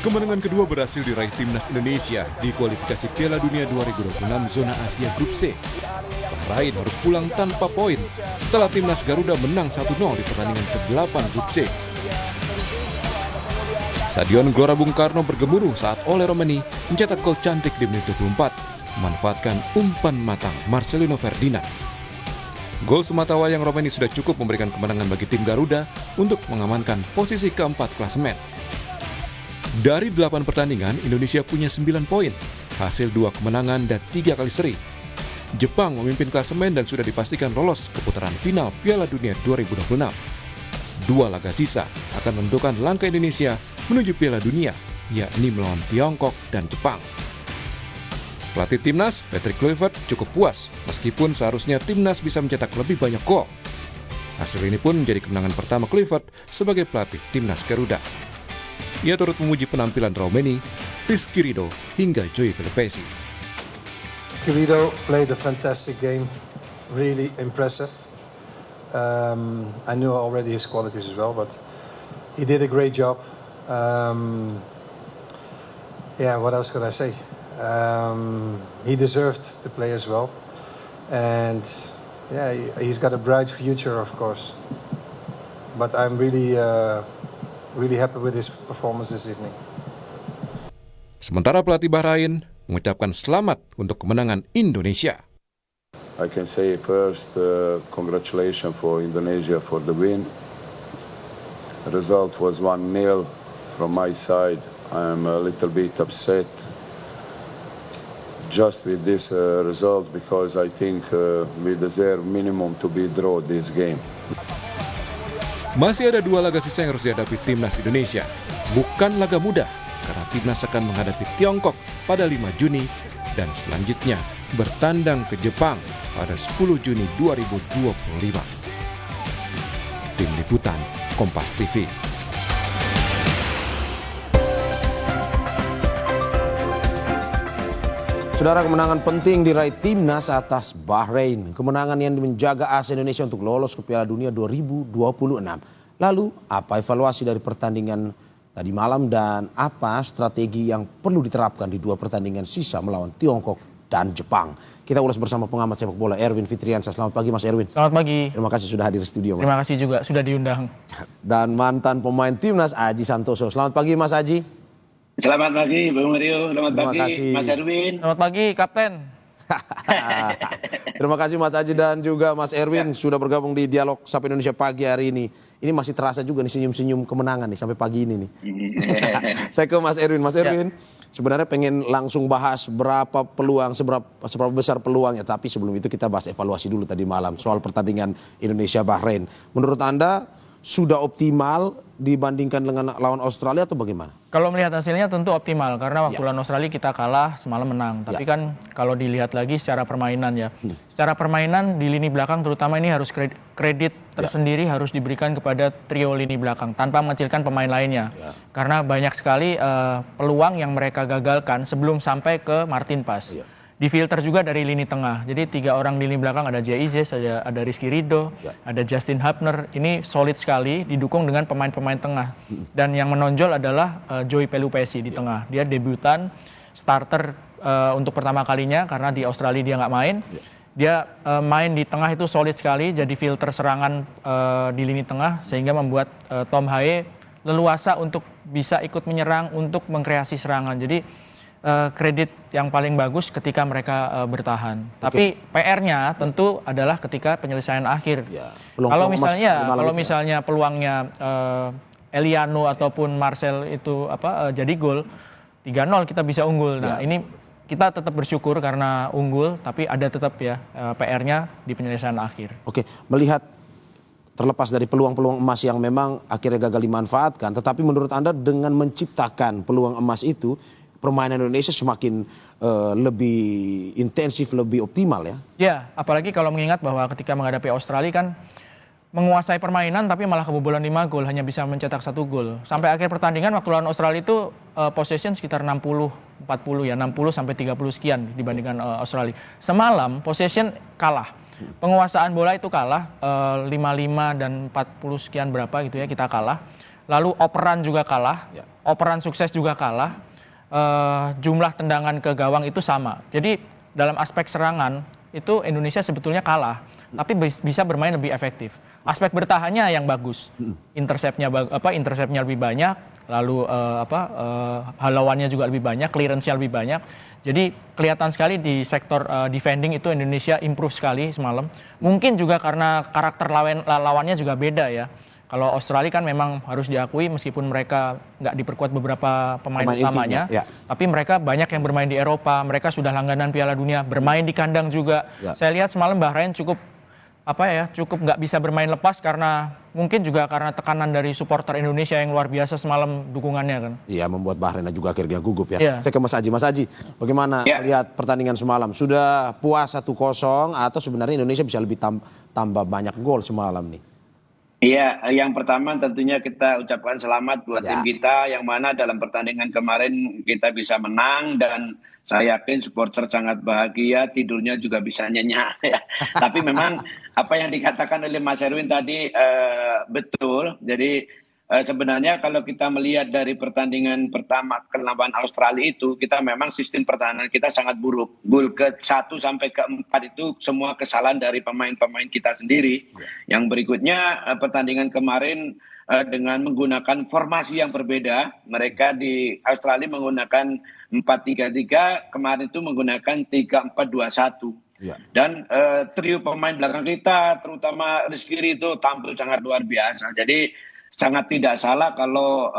Kemenangan kedua berhasil diraih timnas Indonesia di kualifikasi Piala Dunia 2026 zona Asia Grup C. Bahrain harus pulang tanpa poin setelah timnas Garuda menang 1-0 di pertandingan ke-8 Grup C. Stadion Gelora Bung Karno bergemuruh saat Ole Romeni mencetak gol cantik di menit 24, memanfaatkan umpan matang Marcelino Ferdinand. Gol sematawayang Romeni sudah cukup memberikan kemenangan bagi tim Garuda untuk mengamankan posisi keempat klasemen. Dari 8 pertandingan, Indonesia punya 9 poin, hasil 2 kemenangan dan 3 kali seri. Jepang memimpin klasemen dan sudah dipastikan lolos ke putaran final Piala Dunia 2026. 2 laga sisa akan menentukan langkah Indonesia menuju Piala Dunia, yakni melawan Tiongkok dan Jepang. Pelatih timnas, Patrick Kluivert, cukup puas meskipun seharusnya timnas bisa mencetak lebih banyak gol. Hasil ini pun menjadi kemenangan pertama Kluivert sebagai pelatih timnas Garuda. Ia turut memuji penampilan Romeni, Rizky Ridho, hingga Joey Pelupesi. Ridho played a fantastic game, really impressive. I knew already his qualities as well, but he did a great job. What else could I say? He deserved to play as well, and he's got a bright future, of course. But I'm really happy with his performance this evening. Sementara pelatih Bahrain mengucapkan selamat untuk kemenangan Indonesia. I can say first, congratulations for Indonesia for the win. The result was 1-0 from my side. I'm a little bit upset just with this result because I think we deserve minimum to be draw this game. Masih ada 2 laga sisa yang harus dihadapi timnas Indonesia. Bukan laga mudah karena timnas akan menghadapi Tiongkok pada 5 Juni dan selanjutnya bertandang ke Jepang pada 10 Juni 2025. Tim Liputan Kompas TV. Saudara, kemenangan penting diraih timnas atas Bahrain. Kemenangan yang menjaga asa Indonesia untuk lolos ke Piala Dunia 2026. Lalu, apa evaluasi dari pertandingan tadi malam dan apa strategi yang perlu diterapkan di 2 pertandingan sisa melawan Tiongkok dan Jepang? Kita ulas bersama pengamat sepak bola Erwin Fitriansyah. Selamat pagi Mas Erwin. Selamat pagi. Terima kasih sudah hadir di studio Mas. Terima kasih juga sudah diundang. Dan mantan pemain timnas Aji Santoso. Selamat pagi Mas Aji. Selamat pagi Bung Mario, selamat pagi kasih. Mas Erwin. Selamat pagi Kapten. Terima kasih Mas Aji dan juga Mas Erwin sudah bergabung di Dialog Sapa Indonesia pagi hari ini. Ini masih terasa juga nih senyum-senyum kemenangan nih sampai pagi ini nih. Saya ke Mas Erwin. Mas Erwin, sebenarnya pengen langsung bahas berapa peluang, seberapa besar peluangnya. Tapi sebelum itu kita bahas evaluasi dulu tadi malam soal pertandingan Indonesia-Bahrain. Menurut Anda sudah optimal dibandingkan dengan lawan Australia atau bagaimana? Kalau melihat hasilnya tentu optimal karena waktu lawan Australia kita kalah semalam menang. Tapi kan kalau dilihat lagi secara permainan ya. Secara permainan di lini belakang terutama ini harus kredit tersendiri harus diberikan kepada trio lini belakang tanpa mengecilkan pemain lainnya. Karena banyak sekali peluang yang mereka gagalkan sebelum sampai ke Martin Paes. Difilter juga dari lini tengah. Jadi 3 orang di lini belakang ada Jay Izes, ada Rizky Ridho, ada Justin Hubner. Ini solid sekali didukung dengan pemain-pemain tengah. Dan yang menonjol adalah Joey Pelupesi di tengah. Dia debutan starter untuk pertama kalinya karena di Australia dia nggak main. Dia main di tengah itu solid sekali jadi filter serangan di lini tengah sehingga membuat Tom Haye leluasa untuk bisa ikut menyerang untuk mengkreasi serangan. Jadi kredit yang paling bagus ketika mereka bertahan. Tapi PR-nya tentu adalah ketika penyelesaian akhir. Kalau misalnya peluangnya Eliano ataupun Marcel itu jadi gol 3-0 kita bisa unggul. Nah, ini kita tetap bersyukur karena unggul tapi ada tetap ya PR-nya di penyelesaian akhir. Oke, melihat terlepas dari peluang-peluang emas yang memang akhirnya gagal dimanfaatkan, tetapi menurut Anda dengan menciptakan peluang emas itu permainan Indonesia semakin lebih intensif, lebih optimal ya? Ya, apalagi kalau mengingat bahwa ketika menghadapi Australia kan menguasai permainan tapi malah kebobolan 5 gol, hanya bisa mencetak 1 gol. Sampai akhir pertandingan waktu lawan Australia itu possession sekitar 60-40 ya, 60 sampai 30 sekian dibandingkan Australia. Semalam possession kalah. Penguasaan bola itu kalah 55 dan 40 sekian berapa gitu ya kita kalah. lalu operan juga kalah, Ya. operan sukses juga kalah, jumlah tendangan ke gawang itu sama. Jadi dalam aspek serangan itu Indonesia sebetulnya kalah, tapi bisa bermain lebih efektif. Aspek bertahannya yang bagus, interceptnya lebih banyak, lalu halauannya juga lebih banyak, clearance-nya lebih banyak. Jadi kelihatan sekali di sektor defending itu Indonesia improve sekali semalam. Mungkin juga karena karakter lawannya juga beda ya. Kalau Australia kan memang harus diakui meskipun mereka nggak diperkuat beberapa pemain utamanya, intinya, ya. tapi mereka banyak yang bermain di Eropa, mereka sudah langganan Piala Dunia, bermain di kandang juga. Ya. Saya lihat semalam Bahrain cukup nggak bisa bermain lepas karena mungkin juga karena tekanan dari supporter Indonesia yang luar biasa semalam dukungannya kan. Iya, membuat Bahrain juga akhirnya gugup ya. Iya. Saya ke Mas Aji. Mas Aji, bagaimana melihat pertandingan semalam? Sudah puas 1-0 atau sebenarnya Indonesia bisa lebih tambah banyak gol semalam nih? Iya, yang pertama tentunya kita ucapkan selamat buat tim kita yang mana dalam pertandingan kemarin kita bisa menang dan saya yakin supporter sangat bahagia, tidurnya juga bisa nyenyak. Ya. Tapi memang apa yang dikatakan oleh Mas Erwin tadi betul. Jadi sebenarnya kalau kita melihat dari pertandingan pertama lawan Australia itu, kita memang sistem pertahanan kita sangat buruk. Gol ke-1 sampai ke-4 itu semua kesalahan dari pemain-pemain kita sendiri. Yang berikutnya pertandingan kemarin dengan menggunakan formasi yang berbeda. Mereka di Australia menggunakan 4-3-3, kemarin itu menggunakan 3-4-2-1. Ya. Dan trio pemain belakang kita, terutama Rizky Ridho tampil sangat luar biasa. Jadi sangat tidak salah kalau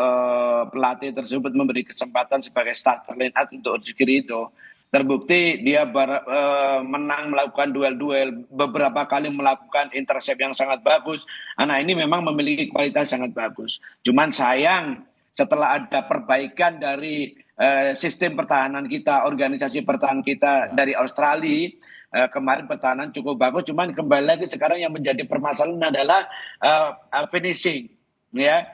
pelatih tersebut memberi kesempatan sebagai starter line up untuk Rizky Ridho. Terbukti dia menang melakukan duel-duel, beberapa kali melakukan intercept yang sangat bagus. Anak ini memang memiliki kualitas sangat bagus. Cuman sayang setelah ada perbaikan dari sistem pertahanan kita, organisasi pertahanan kita dari Australia, kemarin pertahanan cukup bagus. Cuman kembali lagi sekarang yang menjadi permasalahan adalah finishing. Ya,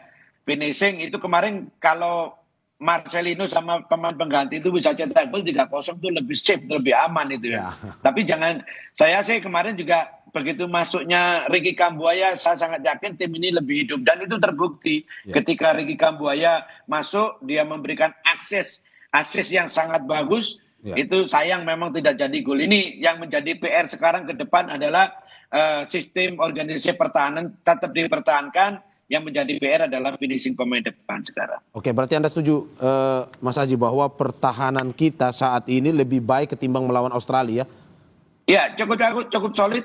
finishing itu kemarin kalau Marcelino sama pemain pengganti itu bisa cetak gol 3-0 itu lebih safe, lebih aman itu ya. Tapi jangan, saya sih kemarin juga begitu masuknya Ricky Kambuaya, saya sangat yakin tim ini lebih hidup dan itu terbukti ketika Ricky Kambuaya masuk, dia memberikan akses yang sangat bagus. Itu sayang memang tidak jadi gol. Ini yang menjadi PR sekarang ke depan adalah sistem organisasi pertahanan tetap dipertahankan. Yang menjadi PR adalah finishing pemain depan sekarang. Oke, berarti Anda setuju Mas Aji bahwa pertahanan kita saat ini lebih baik ketimbang melawan Australia? Ya, cukup solid.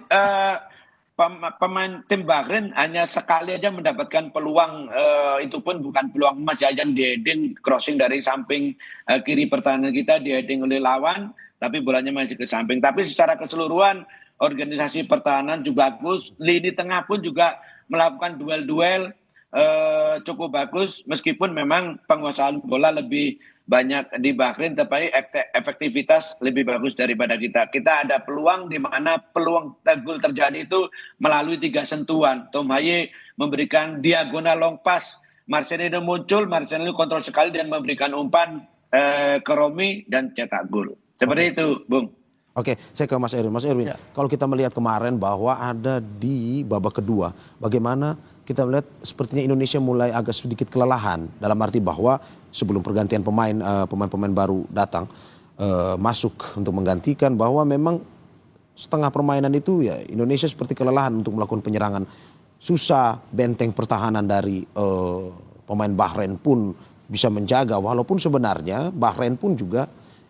Pemain tim Bahrain hanya sekali aja mendapatkan peluang, itu pun bukan peluang emas ya, yang di-heading crossing dari samping kiri pertahanan kita, di-heading oleh lawan, tapi bolanya masih ke samping. Tapi secara keseluruhan organisasi pertahanan juga bagus, lini tengah pun juga melakukan duel-duel cukup bagus, meskipun memang penguasaan bola lebih banyak di Bahrain, tapi efektivitas lebih bagus daripada kita. Kita ada peluang di mana peluang gol terjadi itu melalui 3 sentuhan. Tom Haye memberikan diagonal long pass, Marcelino muncul, Marcelino kontrol sekali dan memberikan umpan ke Romi dan cetak gol. Seperti itu, Bung. Oke, saya ke Mas Erwin. Mas Erwin, kalau kita melihat kemarin bahwa ada di babak kedua, bagaimana kita melihat sepertinya Indonesia mulai agak sedikit kelelahan, dalam arti bahwa sebelum pergantian pemain baru datang masuk untuk menggantikan, bahwa memang setengah permainan itu ya Indonesia seperti kelelahan untuk melakukan penyerangan. Susah benteng pertahanan dari pemain Bahrain pun bisa menjaga, walaupun sebenarnya Bahrain pun juga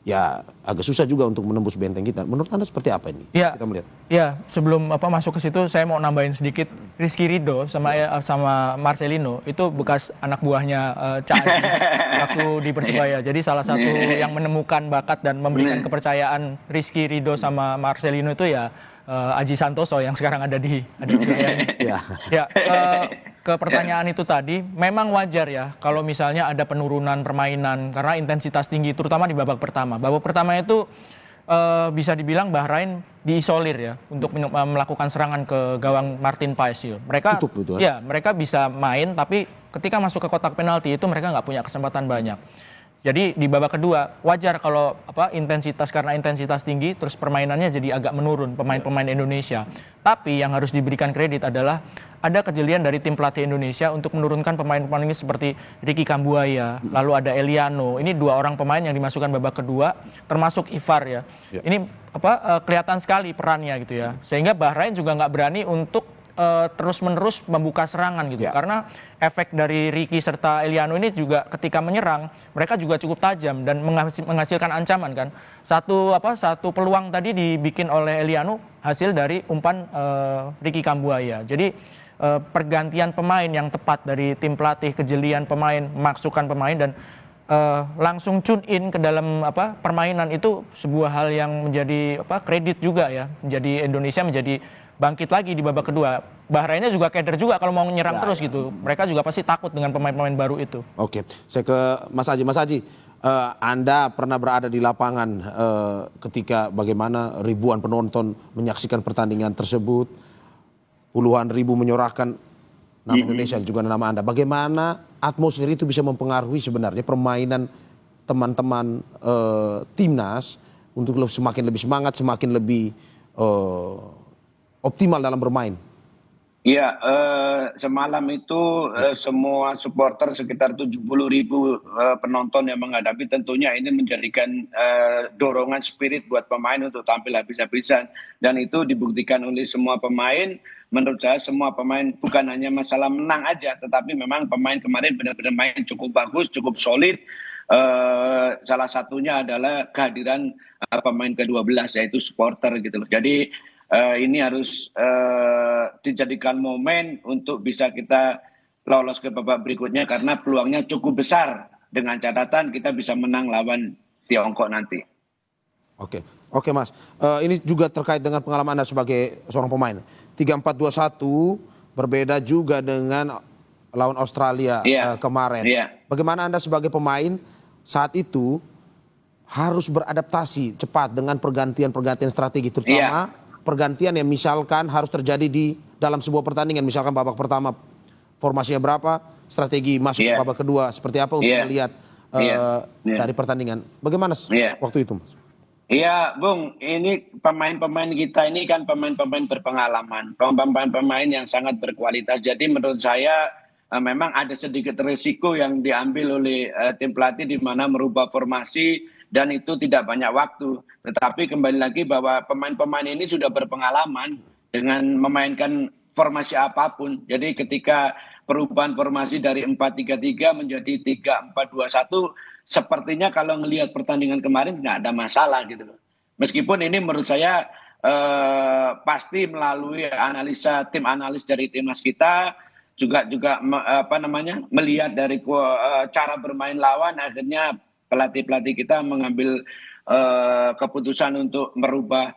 ya agak susah juga untuk menembus benteng kita. Menurut Anda seperti apa ini? Ya, kita melihat. Ya, sebelum masuk ke situ saya mau nambahin sedikit. Rizky Ridho sama Marcelino itu bekas anak buahnya Cak Aji waktu di Persebaya. Jadi salah satu yang menemukan bakat dan memberikan kepercayaan Rizky Ridho sama Marcelino itu ya Aji Santoso yang sekarang ada di saya ini. Ya, ke pertanyaan itu tadi, memang wajar ya kalau misalnya ada penurunan permainan karena intensitas tinggi, terutama di babak pertama. Babak pertama itu bisa dibilang Bahrain diisolir ya untuk melakukan serangan ke gawang Martin Paes. Mereka ya mereka bisa main, tapi ketika masuk ke kotak penalti itu mereka nggak punya kesempatan banyak. Jadi di babak kedua wajar kalau karena intensitas tinggi terus permainannya jadi agak menurun pemain-pemain Indonesia. Tapi yang harus diberikan kredit adalah ada kejelian dari tim pelatih Indonesia untuk menurunkan pemain-pemain ini seperti Ricky Kambuaya, lalu ada Eliano. Ini 2 orang pemain yang dimasukkan babak kedua, termasuk Ivar ya. Ini kelihatan sekali perannya gitu ya. Sehingga Bahrain juga nggak berani untuk terus-menerus membuka serangan gitu. Karena efek dari Ricky serta Eliano ini juga ketika menyerang, mereka juga cukup tajam dan menghasilkan ancaman kan. Satu peluang tadi dibikin oleh Eliano hasil dari umpan Ricky Kambuaya. Jadi pergantian pemain yang tepat dari tim pelatih, kejelian pemain, memasukkan pemain dan langsung tune in ke dalam permainan itu sebuah hal yang menjadi kredit juga ya. Menjadi Indonesia menjadi bangkit lagi di babak kedua. Bahrainnya juga keder juga kalau mau menyerang terus gitu. Mereka juga pasti takut dengan pemain-pemain baru itu. Oke, saya ke Mas Aji. Mas Aji, Anda pernah berada di lapangan ketika bagaimana ribuan penonton menyaksikan pertandingan tersebut, puluhan ribu menyorahkan nama Indonesia juga nama Anda. Bagaimana atmosfer itu bisa mempengaruhi sebenarnya permainan teman-teman timnas untuk semakin lebih semangat, semakin lebih optimal dalam bermain? Iya, semalam itu semua supporter sekitar 70.000 penonton yang menghadapi, tentunya ini menjadikan dorongan spirit buat pemain untuk tampil habis-habisan. Dan itu dibuktikan oleh semua pemain. Menurut saya semua pemain bukan hanya masalah menang aja, tetapi memang pemain kemarin benar-benar main cukup bagus, cukup solid. Salah satunya adalah kehadiran pemain ke-12 yaitu supporter gitu loh. Jadi ini harus dijadikan momen untuk bisa kita lolos ke babak berikutnya karena peluangnya cukup besar dengan catatan kita bisa menang lawan Tiongkok nanti. Oke Mas, ini juga terkait dengan pengalaman Anda sebagai seorang pemain. 3-4-2-1 berbeda juga dengan lawan Australia kemarin. Bagaimana Anda sebagai pemain saat itu harus beradaptasi cepat dengan pergantian-pergantian strategi terutama pergantian yang misalkan harus terjadi di dalam sebuah pertandingan, misalkan babak pertama formasinya berapa, strategi masuk ke babak kedua seperti apa untuk melihat dari pertandingan. Bagaimana waktu itu, Mas? Iya, Bung, ini pemain-pemain kita ini kan pemain-pemain berpengalaman, pemain-pemain yang sangat berkualitas. Jadi menurut saya memang ada sedikit risiko yang diambil oleh tim pelatih di mana merubah formasi dan itu tidak banyak waktu. Tetapi kembali lagi bahwa pemain-pemain ini sudah berpengalaman dengan memainkan formasi apapun. Jadi ketika perubahan formasi dari 4-3-3 menjadi 3-4-2-1, sepertinya kalau melihat pertandingan kemarin nggak ada masalah gitu loh. Meskipun ini menurut saya pasti melalui analisa tim analis dari timnas kita, juga melihat dari cara bermain lawan, akhirnya pelatih-pelatih kita mengambil keputusan untuk merubah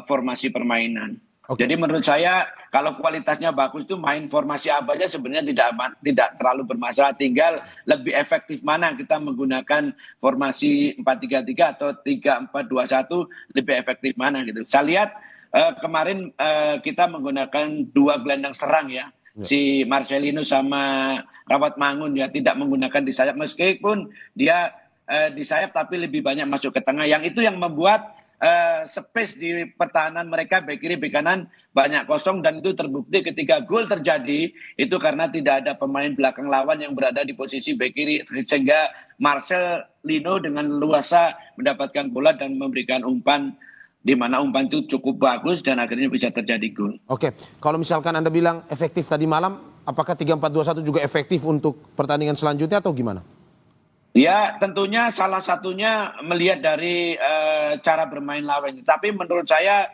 formasi permainan. Jadi menurut saya kalau kualitasnya bagus itu main formasi apa aja sebenarnya tidak terlalu bermasalah. Tinggal lebih efektif mana kita menggunakan formasi 4-3-3 atau 3-4-2-1 lebih efektif mana gitu. Saya lihat kemarin kita menggunakan 2 gelandang serang ya. Si Marcelino sama Rawat Mangun ya, tidak menggunakan di sayap meskipun dia di sayap tapi lebih banyak masuk ke tengah. Yang itu yang membuat space di pertahanan mereka back kiri back kanan banyak kosong, dan itu terbukti ketika gol terjadi itu karena tidak ada pemain belakang lawan yang berada di posisi back kiri, sehingga Marcelino dengan luasa mendapatkan bola dan memberikan umpan di mana umpan itu cukup bagus dan akhirnya bisa terjadi gol. Oke, kalau misalkan Anda bilang efektif tadi malam, apakah 3-4-2-1 juga efektif untuk pertandingan selanjutnya atau gimana? Ya, tentunya salah satunya melihat dari cara bermain lawan. Tapi menurut saya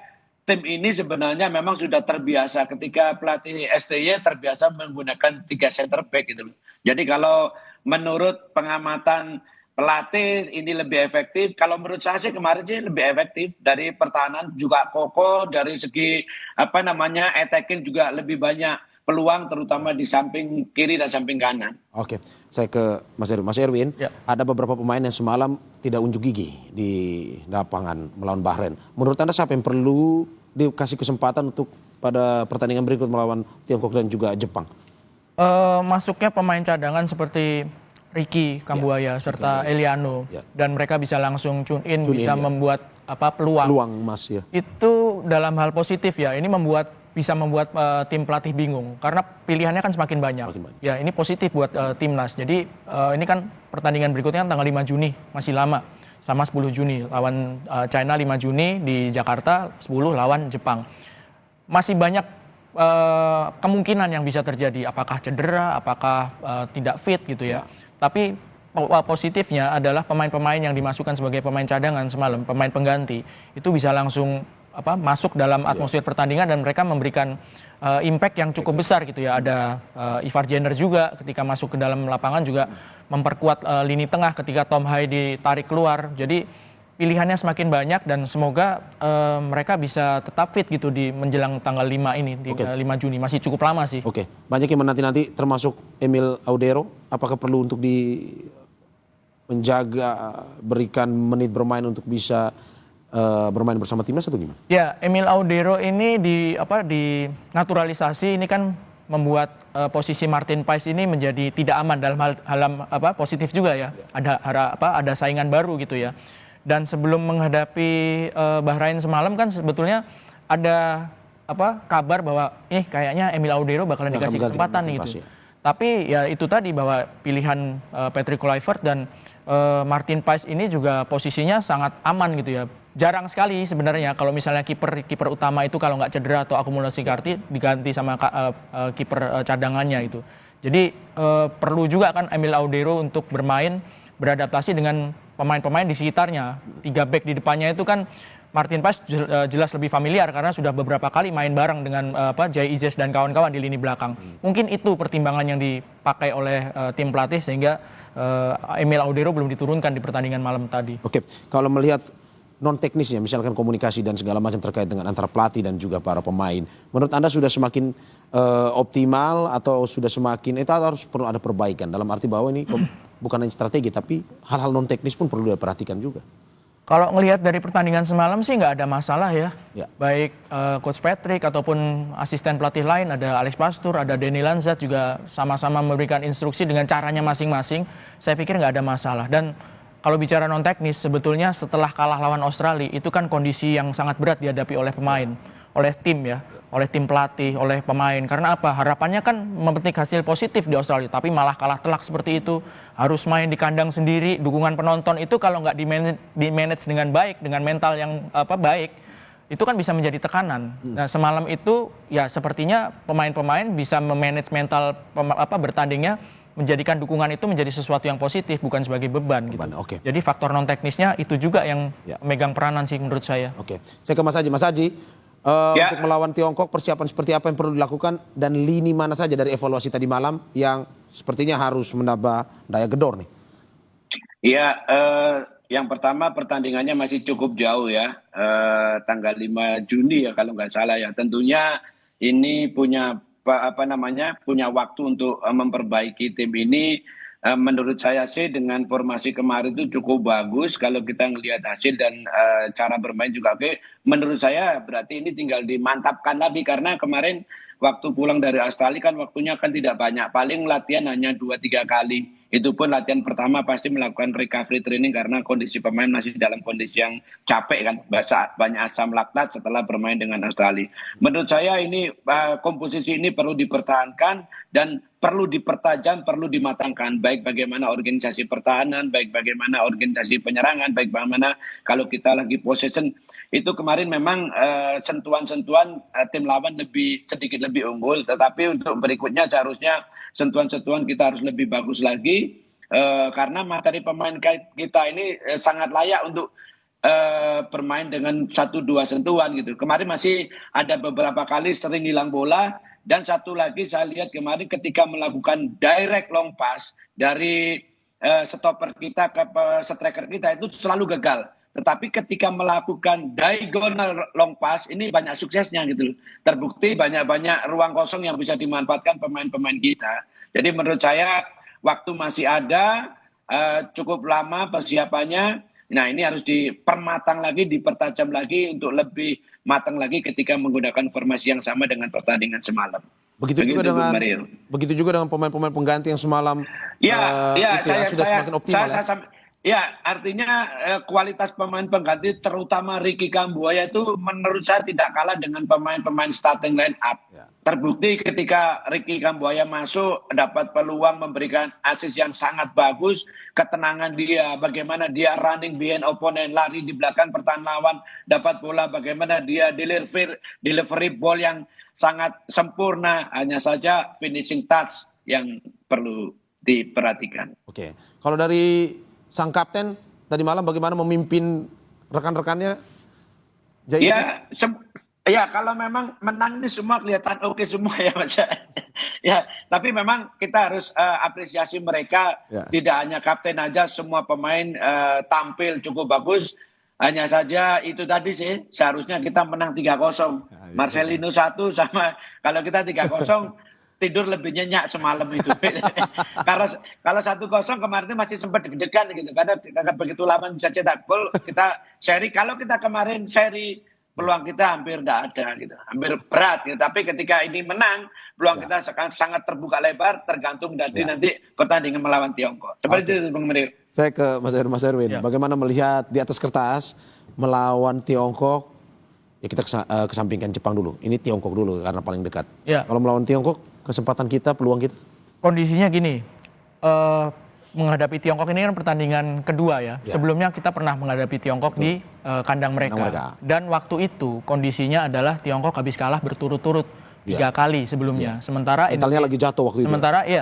tim ini sebenarnya memang sudah terbiasa ketika pelatih STY terbiasa menggunakan 3 center back gitu loh. Jadi kalau menurut pengamatan pelatih ini lebih efektif. Kalau menurut saya sih kemarin sih lebih efektif, dari pertahanan juga kokoh, dari segi attacking juga lebih banyak peluang terutama di samping kiri dan samping kanan. Oke, saya ke Mas Erwin. Mas Erwin, ada beberapa pemain yang semalam tidak unjuk gigi di lapangan melawan Bahrain. Menurut Anda siapa yang perlu dikasih kesempatan untuk pada pertandingan berikut melawan Tiongkok dan juga Jepang? Masuknya pemain cadangan seperti Ricky Kambuaya serta Eliano, dan mereka bisa langsung tune in bisa membuat peluang. Peluang Mas ya. Itu dalam hal positif ya. Ini membuat bisa membuat tim pelatih bingung karena pilihannya kan semakin banyak. Ya ini positif buat timnas. Jadi ini kan pertandingan berikutnya kan tanggal 5 Juni, masih lama. Sama 10 Juni lawan China, 5 Juni di Jakarta, 10 lawan Jepang. Masih banyak kemungkinan yang bisa terjadi, apakah cedera, apakah tidak fit gitu ya. Tapi positifnya adalah pemain-pemain yang dimasukkan sebagai pemain cadangan semalam, pemain pengganti, itu bisa langsung masuk dalam atmosfer pertandingan dan mereka memberikan impact yang cukup besar gitu ya. Ada Ivar Jenner juga ketika masuk ke dalam lapangan juga memperkuat lini tengah ketika Tom Hai ditarik keluar. Jadi pilihannya semakin banyak dan semoga mereka bisa tetap fit gitu di menjelang tanggal 5 ini, 5 Juni. Masih cukup lama sih. Oke, banyak yang menanti-nanti termasuk Emil Audero. Apakah perlu untuk menjaga, berikan menit bermain untuk bisa bermain bersama timnas atau gimana? Ya, Emil Audero ini dinaturalisasi, ini kan membuat posisi Martin Paes ini menjadi tidak aman dalam hal positif juga ya. Ada saingan baru gitu ya. Dan sebelum menghadapi Bahrain semalam kan sebetulnya ada kabar bahwa kayaknya Emil Audero bakalan dikasih kesempatan gitu. Tapi ya itu tadi bahwa pilihan Patrick Kluivert dan Martin Paes ini juga posisinya sangat aman gitu ya. Jarang sekali sebenarnya kalau misalnya kiper utama itu kalau nggak cedera atau akumulasi kartu diganti sama kiper cadangannya itu. Jadi perlu juga kan Emil Audero untuk bermain beradaptasi dengan pemain-pemain di sekitarnya. 3 back di depannya itu kan Martin Paes jelas lebih familiar karena sudah beberapa kali main bareng dengan Jai Izes dan kawan-kawan di lini belakang. Mungkin itu pertimbangan yang dipakai oleh tim pelatih sehingga Emil Audero belum diturunkan di pertandingan malam tadi. Oke, kalau melihat non teknisnya misalkan komunikasi dan segala macam terkait dengan antara pelatih dan juga para pemain, menurut Anda sudah semakin optimal atau sudah semakin itu harus perlu ada perbaikan dalam arti bahwa ini bukan hanya strategi tapi hal-hal non teknis pun perlu diperhatikan juga. Kalau ngelihat dari pertandingan semalam sih nggak ada masalah ya. Baik Coach Patrick ataupun asisten pelatih lain, ada Alex Pastur, ada Denny Lanzat juga sama-sama memberikan instruksi dengan caranya masing-masing. Saya pikir nggak ada masalah. Dan kalau bicara non teknis sebetulnya setelah kalah lawan Australia itu kan kondisi yang sangat berat dihadapi oleh pemain, oleh tim ya, oleh tim pelatih, oleh pemain. Karena apa? Harapannya kan memetik hasil positif di Australia, tapi malah kalah telak seperti itu. Harus main di kandang sendiri, dukungan penonton itu kalau nggak di-manage dengan baik, dengan mental yang baik, itu kan bisa menjadi tekanan. Nah semalam itu ya sepertinya pemain-pemain bisa memanage mental bertandingnya, menjadikan dukungan itu menjadi sesuatu yang positif, bukan sebagai beban gitu. Jadi faktor non teknisnya itu juga yang megang peranan sih menurut saya. Oke, saya ke Mas Haji. Mas Haji, untuk melawan Tiongkok persiapan seperti apa yang perlu dilakukan dan lini mana saja dari evaluasi tadi malam yang sepertinya harus menambah daya gedor nih? Iya, yang pertama pertandingannya masih cukup jauh ya, tanggal 5 Juni ya kalau nggak salah ya. Tentunya ini punya punya waktu untuk memperbaiki tim ini. Menurut saya sih dengan formasi kemarin itu cukup bagus kalau kita ngelihat hasil dan cara bermain juga oke. Menurut saya berarti ini tinggal dimantapkan lagi karena kemarin waktu pulang dari Australia kan waktunya kan tidak banyak. Paling latihan hanya 2-3 kali. Itu pun latihan pertama pasti melakukan recovery training karena kondisi pemain masih dalam kondisi yang capek kan. Banyak asam laktat setelah bermain dengan Australia. Menurut saya ini komposisi ini perlu dipertahankan dan perlu dipertajam, perlu dimatangkan. Baik bagaimana organisasi pertahanan, baik bagaimana organisasi penyerangan, baik bagaimana kalau kita lagi possession. Itu kemarin memang sentuhan-sentuhan tim lawan sedikit lebih unggul. Tetapi untuk berikutnya seharusnya sentuhan-sentuhan kita harus lebih bagus lagi. Karena materi pemain kita ini sangat layak untuk bermain dengan 1-2 sentuhan gitu. Kemarin masih ada beberapa kali sering hilang bola. Dan satu lagi saya lihat kemarin ketika melakukan direct long pass dari stopper kita ke striker kita itu selalu gagal. Tetapi ketika melakukan diagonal long pass ini banyak suksesnya gitu. Terbukti banyak-banyak ruang kosong yang bisa dimanfaatkan pemain-pemain kita. Jadi menurut saya waktu masih ada, cukup lama persiapannya. Nah ini harus dipermatang lagi, dipertajam lagi untuk lebih matang lagi ketika menggunakan formasi yang sama dengan pertandingan semalam. Begitu juga dengan pemain-pemain pengganti yang semalam sudah semakin optimal. Ya, artinya kualitas pemain pengganti terutama Ricky Kambuaya itu menurut saya tidak kalah dengan pemain-pemain starting line up. Ya. Terbukti ketika Ricky Kambuaya masuk dapat peluang memberikan assist yang sangat bagus, ketenangan dia, bagaimana dia running behind opponent, lari di belakang pertahanan lawan, dapat bola, bagaimana dia delivery ball yang sangat sempurna, hanya saja finishing touch yang perlu diperhatikan. Oke, kalau dari sang kapten tadi malam bagaimana memimpin rekan-rekannya? Ya, kalau memang menang ini semua kelihatan oke semua ya Mas. Ya, tapi memang kita harus apresiasi mereka. Ya. Tidak hanya kapten aja, semua pemain tampil cukup bagus. Hanya saja itu tadi sih, seharusnya kita menang 3-0. Marcelino 1 sama kalau kita 3-0 tidur lebih nyenyak semalam itu. Karena kalau 1-0 kemarin masih sempat deg-degan gitu. Karena begitu lawan bisa cetak gol, kita seri. Kalau kita kemarin seri, peluang kita hampir tidak ada gitu. Hampir berat gitu. Tapi ketika ini menang, peluang kita sangat terbuka lebar, tergantung dari nanti pertandingan melawan Tiongkok. Seperti itu Bang Menir. Saya ke Mas Erwin, Ya. bagaimana melihat di atas kertas melawan Tiongkok, ya kita kesampingkan Jepang dulu, ini Tiongkok dulu karena paling dekat. Ya. Kalau melawan Tiongkok, kesempatan kita, peluang kita? Kondisinya gini, menghadapi Tiongkok ini kan pertandingan kedua ya. Sebelumnya kita pernah menghadapi Tiongkok di kandang mereka. Dan waktu itu kondisinya adalah Tiongkok habis kalah berturut-turut 3 kali sebelumnya. Sementara Mentalnya lagi jatuh waktu itu.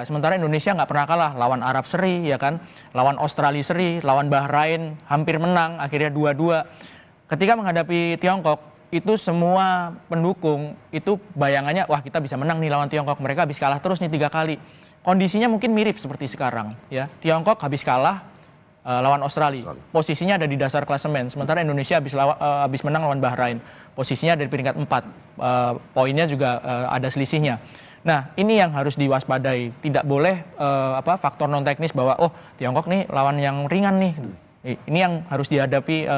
Sementara Indonesia nggak pernah kalah, lawan Arab seri ya kan, lawan Australia seri, lawan Bahrain hampir menang, akhirnya 2-2. Ketika menghadapi Tiongkok itu semua pendukung itu bayangannya wah kita bisa menang nih lawan Tiongkok, mereka habis kalah terus nih 3 kali. Kondisinya mungkin mirip seperti sekarang ya. Tiongkok habis kalah lawan Australia. Posisinya ada di dasar klasemen. Sementara Indonesia habis menang lawan Bahrain. Posisinya ada di peringkat 4. Poinnya juga ada selisihnya. Nah, ini yang harus diwaspadai. Tidak boleh faktor non teknis bahwa Tiongkok nih lawan yang ringan nih. Ini yang harus dihadapi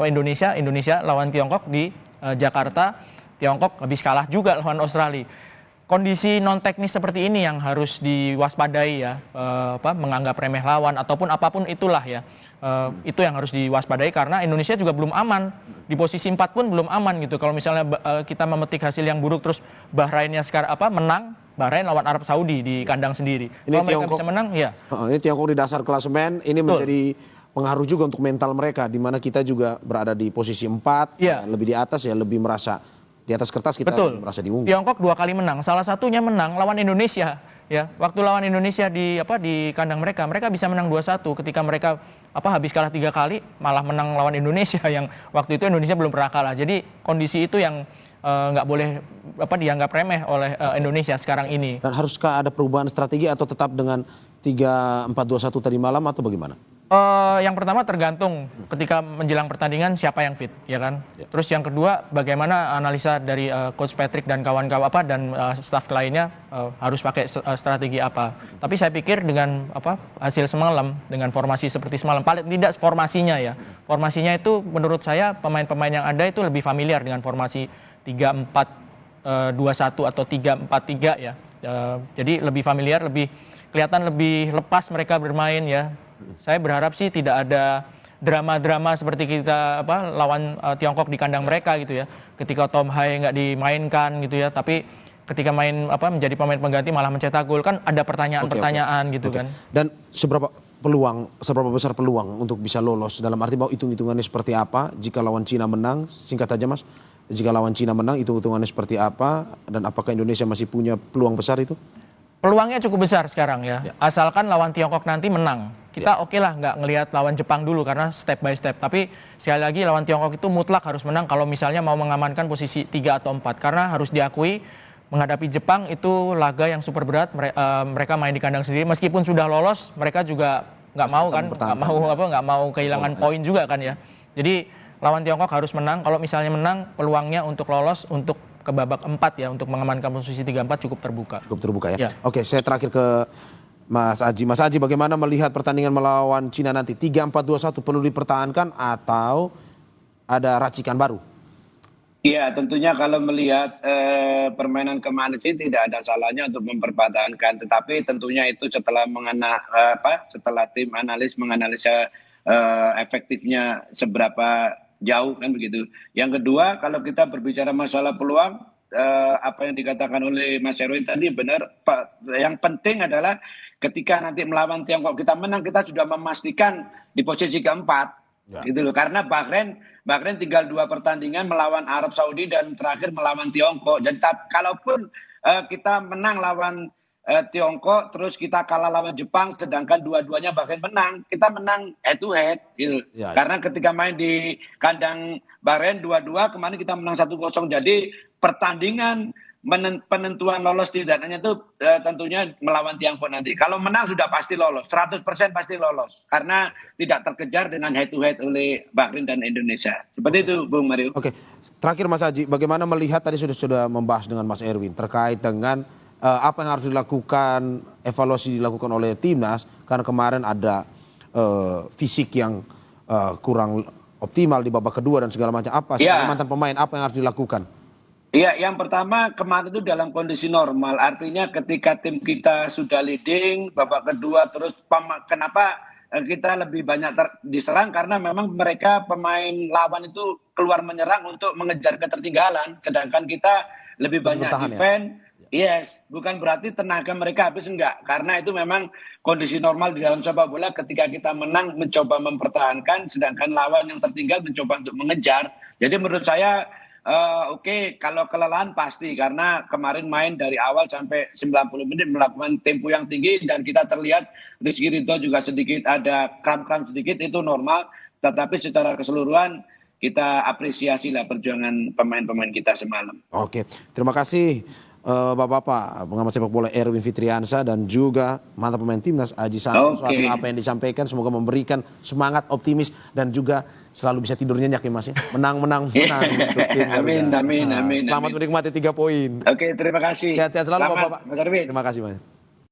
Indonesia lawan Tiongkok di Jakarta. Tiongkok habis kalah juga lawan Australia. Kondisi non teknis seperti ini yang harus diwaspadai ya, menganggap remeh lawan ataupun apapun itulah ya. Itu yang harus diwaspadai karena Indonesia juga belum aman. Di posisi 4 pun belum aman gitu. Kalau misalnya kita memetik hasil yang buruk terus Bahrainnya sekarang menang, Bahrain lawan Arab Saudi di kandang sendiri. Kalau mereka bisa menang ya. Ini Tiongkok di dasar klasemen, ini menjadi pengaruh juga untuk mental mereka di mana kita juga berada di posisi 4, lebih di atas ya, lebih merasa di atas kertas kita merasa diunggul. Tiongkok 2 kali menang, salah satunya menang lawan Indonesia ya. Waktu lawan Indonesia di kandang mereka bisa menang 2-1 ketika mereka habis kalah 3 kali malah menang lawan Indonesia yang waktu itu Indonesia belum pernah kalah. Jadi kondisi itu yang nggak boleh dianggap remeh oleh Indonesia sekarang ini. Dan haruskah ada perubahan strategi atau tetap dengan 3-4-2-1 tadi malam atau bagaimana? Yang pertama tergantung ketika menjelang pertandingan siapa yang fit, ya kan. Terus yang kedua bagaimana analisa dari Coach Patrick dan kawan-kawan dan staf lainnya harus pakai strategi apa. Tapi saya pikir dengan hasil semalam dengan formasi seperti semalam, paling tidak formasinya ya. Formasinya itu menurut saya pemain-pemain yang ada itu lebih familiar dengan formasi 3-4-2-1 atau 3-4-3 ya. Jadi lebih familiar, lebih kelihatan lebih lepas mereka bermain ya. Saya berharap sih tidak ada drama-drama seperti kita lawan Tiongkok di kandang mereka gitu ya. Ketika Tom Hai nggak dimainkan gitu ya, tapi ketika main menjadi pemain pengganti malah mencetak gol, kan ada pertanyaan-pertanyaan gitu kan. Dan seberapa besar peluang untuk bisa lolos, dalam arti bahwa hitung-hitungannya seperti apa jika lawan Cina menang? Singkat aja Mas, jika lawan Cina menang hitung-hitungannya seperti apa dan apakah Indonesia masih punya peluang besar itu? Peluangnya cukup besar sekarang ya. Asalkan lawan Tiongkok nanti menang. Kita oke lah nggak ngelihat lawan Jepang dulu karena step by step. Tapi sekali lagi lawan Tiongkok itu mutlak harus menang kalau misalnya mau mengamankan posisi 3 atau 4. Karena harus diakui menghadapi Jepang itu laga yang super berat. Mereka main di kandang sendiri. Meskipun sudah lolos, mereka juga nggak mau kan, nggak mau kehilangan poin juga kan ya. Jadi lawan Tiongkok harus menang. Kalau misalnya menang, peluangnya untuk lolos untuk ke babak 4 ya, untuk mengamankan posisi 3-4 cukup terbuka. Cukup terbuka ya. Oke, saya terakhir ke Mas Aji. Mas Aji, bagaimana melihat pertandingan melawan Cina nanti? 3-4-2-1 perlu dipertahankan atau ada racikan baru? Iya, tentunya kalau melihat permainan kemarin sih tidak ada salahnya untuk mempertahankan. Tetapi tentunya itu setelah setelah tim analis menganalisa efektifnya seberapa jauh kan begitu. Yang kedua, kalau kita berbicara masalah peluang, apa yang dikatakan oleh Mas Erwin tadi benar, Pak. Yang penting adalah ketika nanti melawan Tiongkok kita menang, kita sudah memastikan di posisi keempat. Gitu loh. Karena Bahrain tinggal 2 pertandingan melawan Arab Saudi dan terakhir melawan Tiongkok. Jadi kalaupun kita menang lawan Tiongkok, terus kita kalah lawan Jepang, sedangkan dua-duanya Bahrain menang, kita menang head to head gitu. Karena ketika main di kandang Bahrain 2-2, kemarin kita menang 1-0. Jadi pertandingan penentuan lolos tidaknya itu tentunya melawan Tiongkok nanti. Kalau menang sudah pasti lolos, 100% pasti lolos. Karena tidak terkejar dengan head to head oleh Bahrain dan Indonesia. Seperti itu, Bung Mario. Oke, terakhir Mas Haji, bagaimana melihat tadi sudah membahas dengan Mas Erwin terkait dengan apa yang harus dilakukan, evaluasi dilakukan oleh timnas karena kemarin ada fisik yang kurang optimal di babak kedua dan segala macam. Apa sebagai mantan pemain apa yang harus dilakukan? Iya, yang pertama kemarin itu dalam kondisi normal, artinya ketika tim kita sudah leading babak kedua, terus kenapa kita lebih banyak diserang, karena memang mereka pemain lawan itu keluar menyerang untuk mengejar ketertinggalan, sedangkan kita lebih banyak defend. Yes, bukan berarti tenaga mereka habis, enggak. Karena itu memang kondisi normal di dalam sepak bola, ketika kita menang mencoba mempertahankan, sedangkan lawan yang tertinggal mencoba untuk mengejar. Jadi menurut saya oke, kalau kelelahan pasti, karena kemarin main dari awal sampai 90 menit melakukan tempo yang tinggi dan kita terlihat Rizky Ridho juga sedikit ada kram-kram sedikit, itu normal. Tetapi secara keseluruhan kita apresiasi lah perjuangan pemain-pemain kita semalam. Oke, terima kasih Bapak-bapak pengamat sepak bola Erwin Fitriansyah dan juga mantan pemain timnas Aji Santoso. Apa yang disampaikan semoga memberikan semangat, optimis dan juga selalu bisa tidur nyenyak ya Mas ya. Menang untuk tim. Amin. Selamat menikmati 3 poin. Oke, terima kasih. Sehat-sehat selalu Selamat, Bapak. Mas Erwin. Terima kasih Mas.